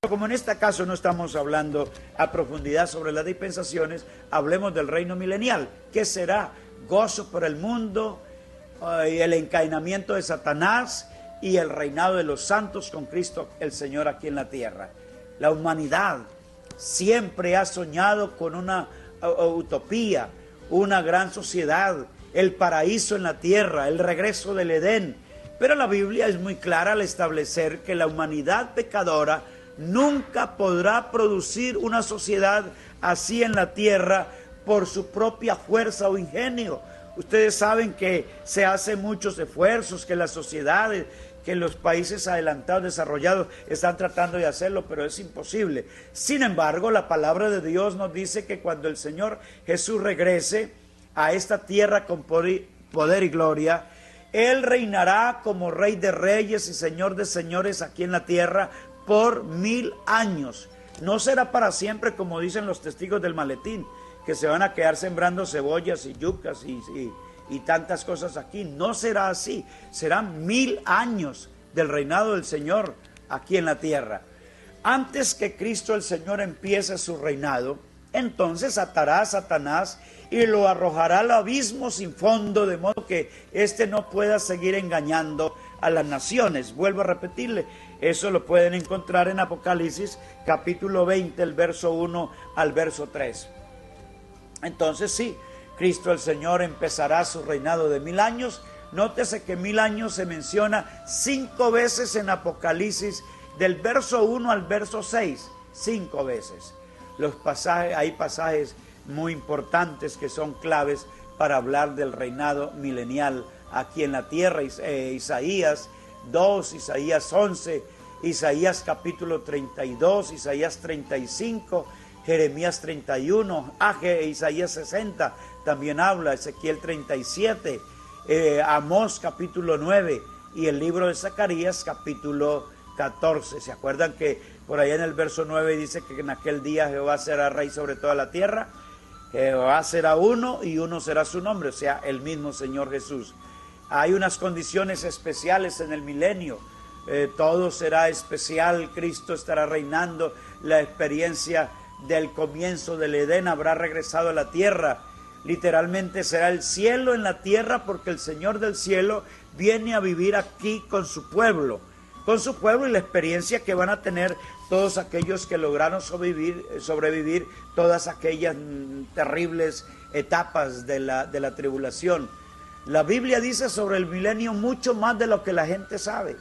Como en este caso no estamos hablando a profundidad sobre las dispensaciones, hablemos del reino milenial, que será gozo por el mundo, y el encadenamiento de Satanás y el reinado de los santos con Cristo el Señor aquí en la tierra. La humanidad siempre ha soñado con una utopía, una gran sociedad, el paraíso en la tierra, el regreso del Edén. Pero la Biblia es muy clara al establecer que la humanidad pecadora nunca podrá producir una sociedad así en la tierra por su propia fuerza o ingenio. Ustedes saben que se hacen muchos esfuerzos, que las sociedades, que los países adelantados, desarrollados, están tratando de hacerlo, pero es imposible. Sin embargo, la palabra de Dios nos dice que cuando el Señor Jesús regrese a esta tierra con poder y gloria, Él reinará como Rey de Reyes y Señor de Señores aquí en la tierra por 1000 años. No será para siempre, como dicen los testigos del maletín, que se van a quedar sembrando cebollas y yucas y tantas cosas aquí. No será así. Serán 1000 años del reinado del Señor aquí en la tierra. Antes que Cristo el Señor empiece su reinado, entonces atará a Satanás y lo arrojará al abismo sin fondo, de modo que éste no pueda seguir engañando a las naciones. Vuelvo a repetirle, eso lo pueden encontrar en Apocalipsis capítulo 20, el verso 1 al verso 3. Entonces sí, Cristo el Señor empezará su reinado de 1000 años. Nótese que 1000 años se menciona 5 veces en Apocalipsis, del verso 1 al verso 6, 5 veces. Hay pasajes muy importantes que son claves para hablar del reinado milenial aquí en la tierra. Isaías 2, Isaías 11, Isaías capítulo 32, Isaías 35, Jeremías 31, Isaías 60 también habla, Ezequiel 37, Amós capítulo 9 y el libro de Zacarías capítulo 14. ¿Se acuerdan que por allá en el verso 9 dice que en aquel día Jehová será rey sobre toda la tierra? Jehová será uno y uno será su nombre, o sea, el mismo Señor Jesús. Hay unas condiciones especiales en el milenio. Todo será especial, Cristo estará reinando, la experiencia del comienzo del Edén habrá regresado a la tierra. Literalmente será el cielo en la tierra, porque el Señor del cielo viene a vivir aquí con su pueblo y la experiencia que van a tener todos aquellos que lograron sobrevivir todas aquellas terribles etapas de la tribulación. La Biblia dice sobre el milenio mucho más de lo que la gente sabe.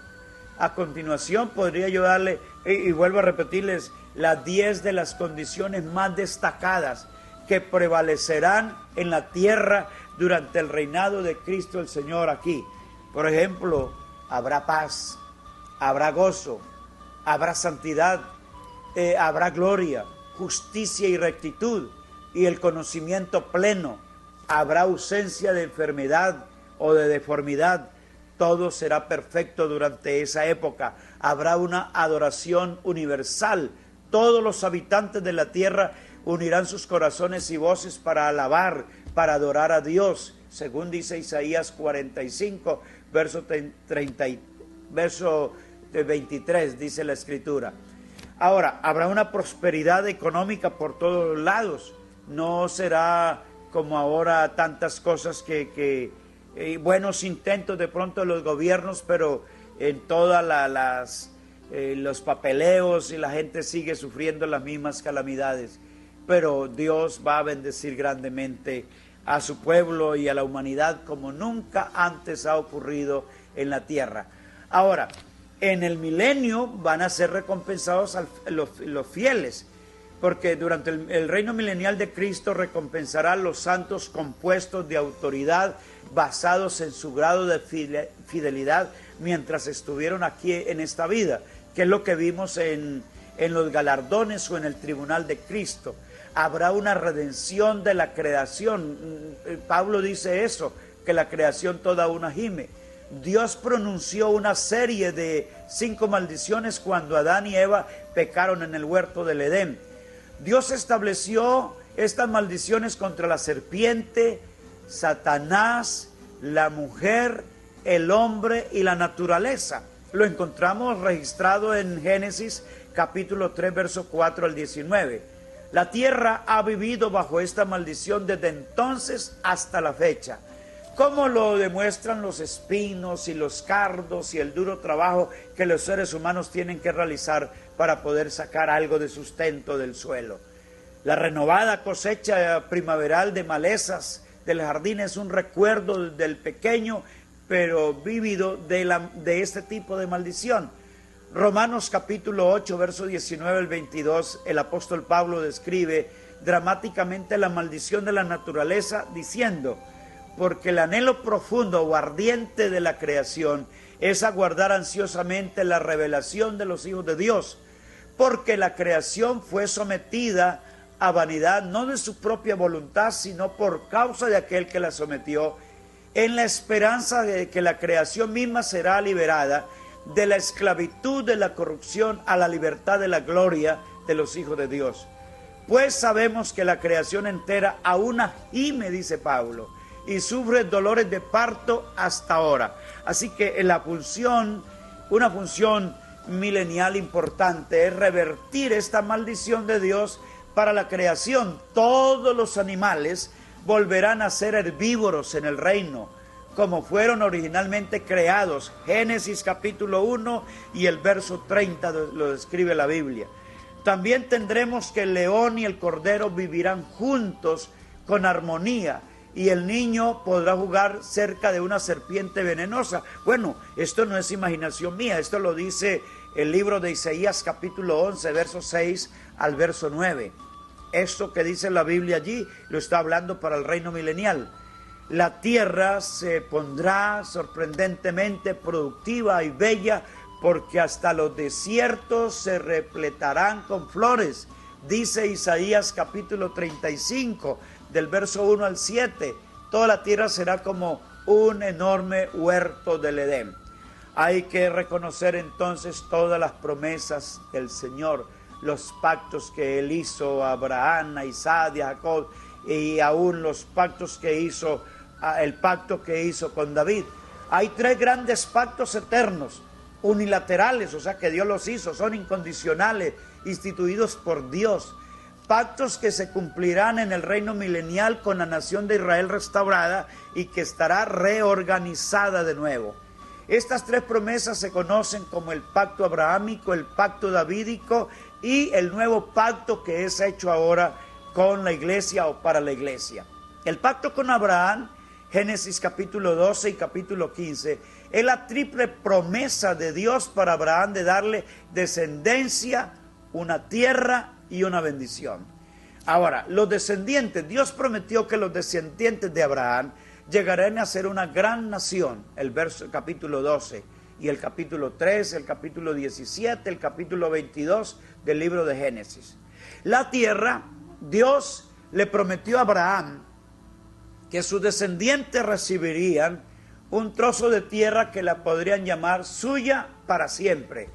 A continuación podría yo darle, y vuelvo a repetirles, las 10 de las condiciones más destacadas que prevalecerán en la tierra durante el reinado de Cristo el Señor aquí. Por ejemplo, habrá paz, habrá gozo, habrá santidad, habrá gloria, justicia y rectitud y el conocimiento pleno. Habrá ausencia de enfermedad o de deformidad. Todo será perfecto durante esa época. Habrá una adoración universal. Todos los habitantes de la tierra unirán sus corazones y voces para alabar, para adorar a Dios, según dice Isaías 45, verso 23, dice la Escritura. Ahora, habrá una prosperidad económica por todos lados. No será como ahora tantas cosas buenos intentos de pronto de los gobiernos, pero en todas los papeleos y la gente sigue sufriendo las mismas calamidades. Pero Dios va a bendecir grandemente a su pueblo y a la humanidad como nunca antes ha ocurrido en la tierra. Ahora, en el milenio van a ser recompensados los fieles, porque durante el reino milenial de Cristo recompensará a los santos compuestos de autoridad basados en su grado de fidelidad mientras estuvieron aquí en esta vida, que es lo que vimos en los galardones o en el tribunal de Cristo. Habrá una redención de la creación. Pablo dice eso, que la creación toda una gime. Dios pronunció una serie de 5 maldiciones cuando Adán y Eva pecaron en el huerto del Edén. Dios estableció estas maldiciones contra la serpiente, Satanás, la mujer, el hombre y la naturaleza. Lo encontramos registrado en Génesis capítulo 3, verso 4 al 19. La tierra ha vivido bajo esta maldición desde entonces hasta la fecha, como lo demuestran los espinos y los cardos y el duro trabajo que los seres humanos tienen que realizar para poder sacar algo de sustento del suelo. La renovada cosecha primaveral de malezas del jardín es un recuerdo del pequeño pero vívido de este tipo de maldición. Romanos capítulo 8, verso 19 al 22, el apóstol Pablo describe dramáticamente la maldición de la naturaleza diciendo: porque el anhelo profundo o ardiente de la creación es aguardar ansiosamente la revelación de los hijos de Dios, porque la creación fue sometida a vanidad, no de su propia voluntad, sino por causa de aquel que la sometió, en la esperanza de que la creación misma será liberada de la esclavitud de la corrupción a la libertad de la gloria de los hijos de Dios. Pues sabemos que la creación entera aún gime, dice Pablo, y sufre dolores de parto hasta ahora. Así que una función milenial importante es revertir esta maldición de Dios para la creación. Todos los animales volverán a ser herbívoros en el reino, como fueron originalmente creados. Génesis capítulo 1 y el verso 30 lo describe la Biblia. También tendremos que el león y el cordero vivirán juntos con armonía, y el niño podrá jugar cerca de una serpiente venenosa. Bueno, esto no es imaginación mía, esto lo dice el libro de Isaías capítulo 11, verso 6 al verso 9. Esto que dice la Biblia allí lo está hablando para el reino milenial. La tierra se pondrá sorprendentemente productiva y bella, porque hasta los desiertos se repletarán con flores, dice Isaías capítulo 35, del verso 1 al 7. Toda la tierra será como un enorme huerto del Edén. Hay que reconocer entonces todas las promesas del Señor, los pactos que Él hizo a Abraham, a Isaac y a Jacob, y aún los pactos que hizo, el pacto que hizo con David. Hay tres grandes pactos eternos, unilaterales, o sea que Dios los hizo, son incondicionales, instituidos por Dios. Pactos que se cumplirán en el reino milenial con la nación de Israel restaurada y que estará reorganizada de nuevo. Estas tres promesas se conocen como el pacto abrahámico, el pacto davídico y el nuevo pacto que es hecho ahora con la iglesia o para la iglesia. El pacto con Abraham, Génesis capítulo 12 y capítulo 15, es la triple promesa de Dios para Abraham de darle descendencia, una tierra y una bendición. Ahora, los descendientes, Dios prometió que los descendientes de Abraham llegarán a ser una gran nación, el capítulo 12 y el capítulo 13, el capítulo 17, el capítulo 22 del libro de Génesis. La tierra, Dios le prometió a Abraham que sus descendientes recibirían un trozo de tierra que la podrían llamar suya para siempre.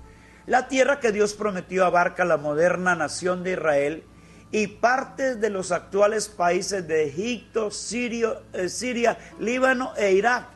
La tierra que Dios prometió abarca la moderna nación de Israel y partes de los actuales países de Egipto, Siria, Líbano e Irak.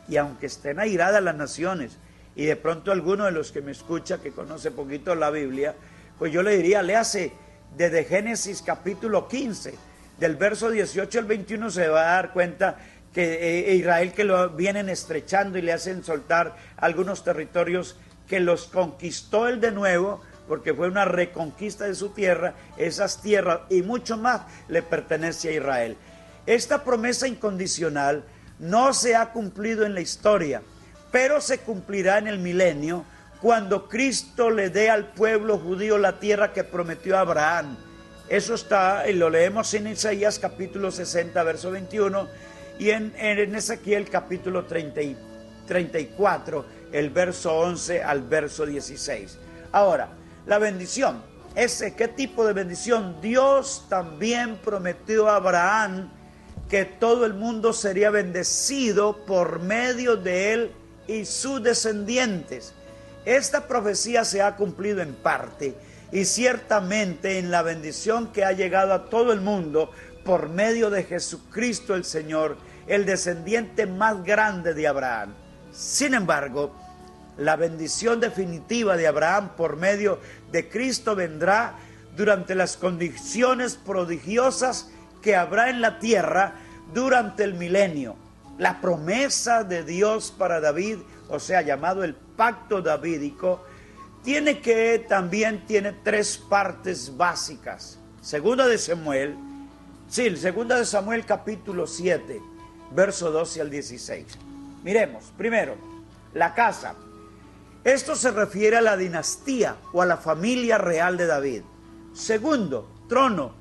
Y aunque estén airadas las naciones, y de pronto alguno de los que me escucha que conoce poquito la Biblia, pues yo le diría, léase desde Génesis capítulo 15, del verso 18 al 21, se va a dar cuenta que Israel, que lo vienen estrechando y le hacen soltar algunos territorios que los conquistó él de nuevo, porque fue una reconquista de su tierra. Esas tierras y mucho más le pertenece a Israel. Esta promesa incondicional no se ha cumplido en la historia, pero se cumplirá en el milenio, cuando Cristo le dé al pueblo judío la tierra que prometió a Abraham. Eso está, y lo leemos en Isaías capítulo 60, verso 21, y en Ezequiel capítulo 34, el verso 11 al verso 16. Ahora, la bendición, ¿qué tipo de bendición? Dios también prometió a Abraham que todo el mundo sería bendecido por medio de él y sus descendientes. Esta profecía se ha cumplido en parte, y ciertamente en la bendición que ha llegado a todo el mundo por medio de Jesucristo el Señor, el descendiente más grande de Abraham. Sin embargo, La bendición definitiva de Abraham por medio de Cristo vendrá durante las condiciones prodigiosas que habrá en la tierra durante el milenio. La promesa de Dios para David, o sea, llamado el pacto davídico, también tiene tres partes básicas. Segunda de Samuel capítulo 7, verso 12 al 16. Miremos, primero, la casa. Esto se refiere a la dinastía o a la familia real de David. Segundo, trono.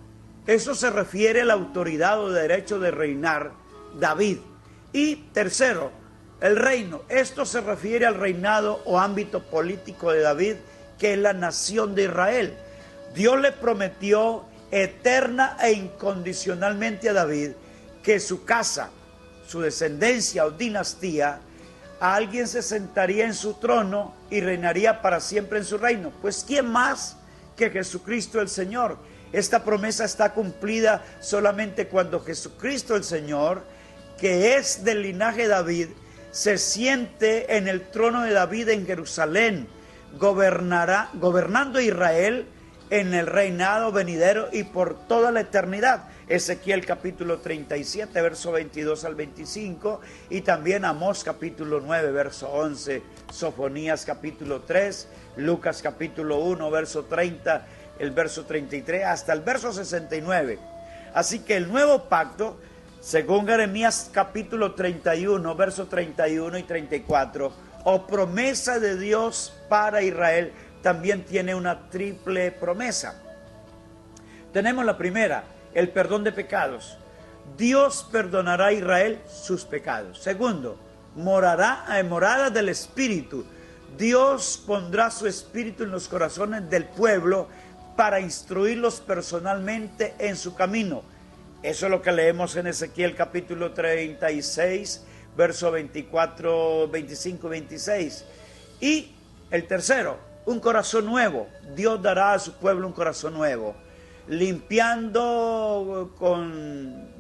Eso se refiere a la autoridad o derecho de reinar David. Y tercero, el reino. Esto se refiere al reinado o ámbito político de David, que es la nación de Israel. Dios le prometió eterna e incondicionalmente a David que su casa, su descendencia o dinastía, alguien se sentaría en su trono y reinaría para siempre en su reino. Pues ¿quién más que Jesucristo el Señor? Esta promesa está cumplida solamente cuando Jesucristo el Señor, que es del linaje de David, se siente en el trono de David en Jerusalén, gobernando Israel en el reinado venidero y por toda la eternidad. Ezequiel capítulo 37, verso 22 al 25, y también Amós capítulo 9, verso 11, Sofonías capítulo 3, Lucas capítulo 1, verso 30, el verso 33, hasta el verso 69. Así que el nuevo pacto, según Jeremías capítulo 31, verso 31 y 34, o promesa de Dios para Israel, también tiene una triple promesa. Tenemos la primera, el perdón de pecados. Dios perdonará a Israel sus pecados. Segundo, morada del Espíritu. Dios pondrá su Espíritu en los corazones del pueblo para instruirlos personalmente en su camino. Eso es lo que leemos en Ezequiel capítulo 36, verso 24, 25 y 26. Y el tercero, un corazón nuevo. Dios dará a su pueblo un corazón nuevo, limpiando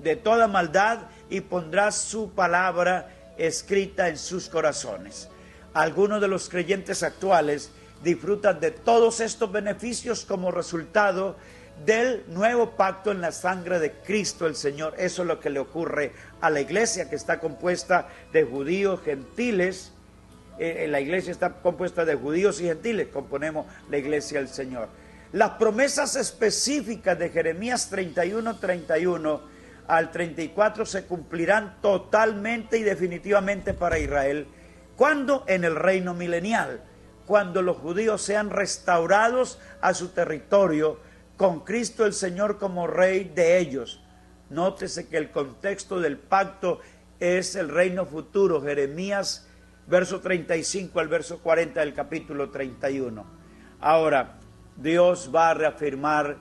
de toda maldad, y pondrá su palabra escrita en sus corazones. Algunos de los creyentes actuales disfrutan de todos estos beneficios como resultado del nuevo pacto en la sangre de Cristo el Señor. Eso es lo que le ocurre a la iglesia, que está compuesta de judíos, gentiles. La iglesia está compuesta de judíos y gentiles, componemos la iglesia del Señor. Las promesas específicas de Jeremías 31 al 34 se cumplirán totalmente y definitivamente para Israel. ¿Cuándo? En el reino milenial, cuando los judíos sean restaurados a su territorio con Cristo el Señor como rey de ellos. Nótese que el contexto del pacto es el reino futuro. Jeremías, verso 35 al verso 40 del capítulo 31. Ahora, Dios va a reafirmar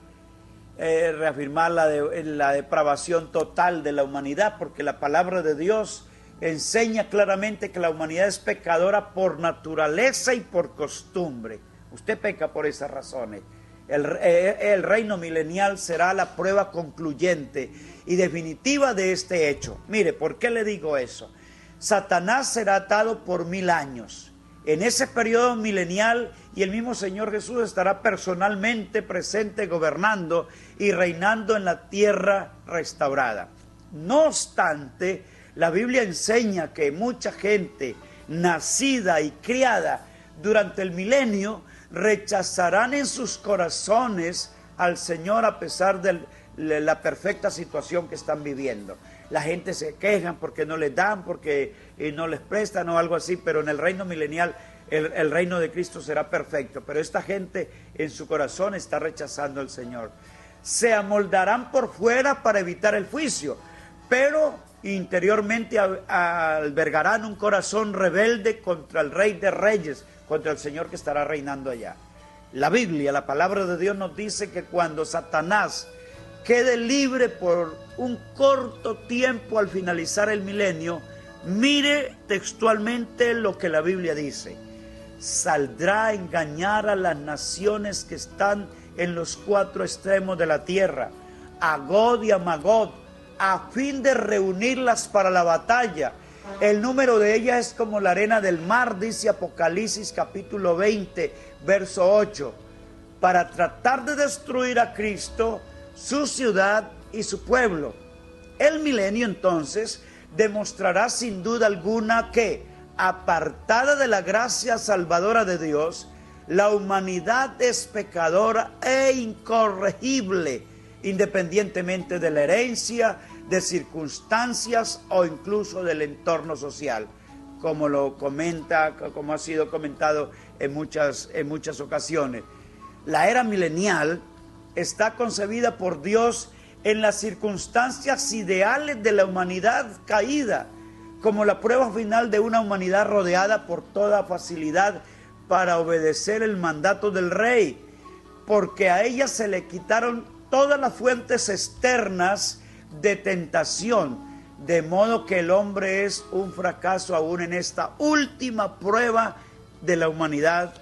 la depravación total de la humanidad, porque la palabra de Dios enseña claramente que la humanidad es pecadora por naturaleza y por costumbre. Usted peca por esas razones. El reino milenial será la prueba concluyente y definitiva de este hecho. Mire, ¿por qué le digo eso? Satanás será atado por 1000 años. En ese periodo milenial, y el mismo Señor Jesús estará personalmente presente, gobernando y reinando en la tierra restaurada. No obstante, la Biblia enseña que mucha gente nacida y criada durante el milenio rechazarán en sus corazones al Señor a pesar de la perfecta situación que están viviendo. La gente se queja porque no les dan, porque no les prestan o algo así, pero en el reino milenial el reino de Cristo será perfecto. Pero esta gente en su corazón está rechazando al Señor. Se amoldarán por fuera para evitar el juicio, pero interiormente albergarán un corazón rebelde contra el Rey de Reyes, contra el Señor que estará reinando allá. La Biblia, la palabra de Dios nos dice que cuando Satanás quede libre por un corto tiempo al finalizar el milenio, mire textualmente lo que la Biblia dice: saldrá a engañar a las naciones que están en los 4 extremos de la tierra, a Gog y a Magog, a fin de reunirlas para la batalla, El número de ella es como la arena del mar, dice Apocalipsis capítulo 20, verso 8, para tratar de destruir a Cristo, su ciudad y su pueblo. El milenio entonces demostrará sin duda alguna que, apartada de la gracia salvadora de Dios, la humanidad es pecadora e incorregible, independientemente de la herencia, de circunstancias o incluso del entorno social, como ha sido comentado en muchas ocasiones. La era milenial está concebida por Dios en las circunstancias ideales de la humanidad caída, como la prueba final de una humanidad rodeada por toda facilidad para obedecer el mandato del Rey, porque a ella se le quitaron todas las fuentes externas de tentación, de modo que el hombre es un fracaso aún en esta última prueba de la humanidad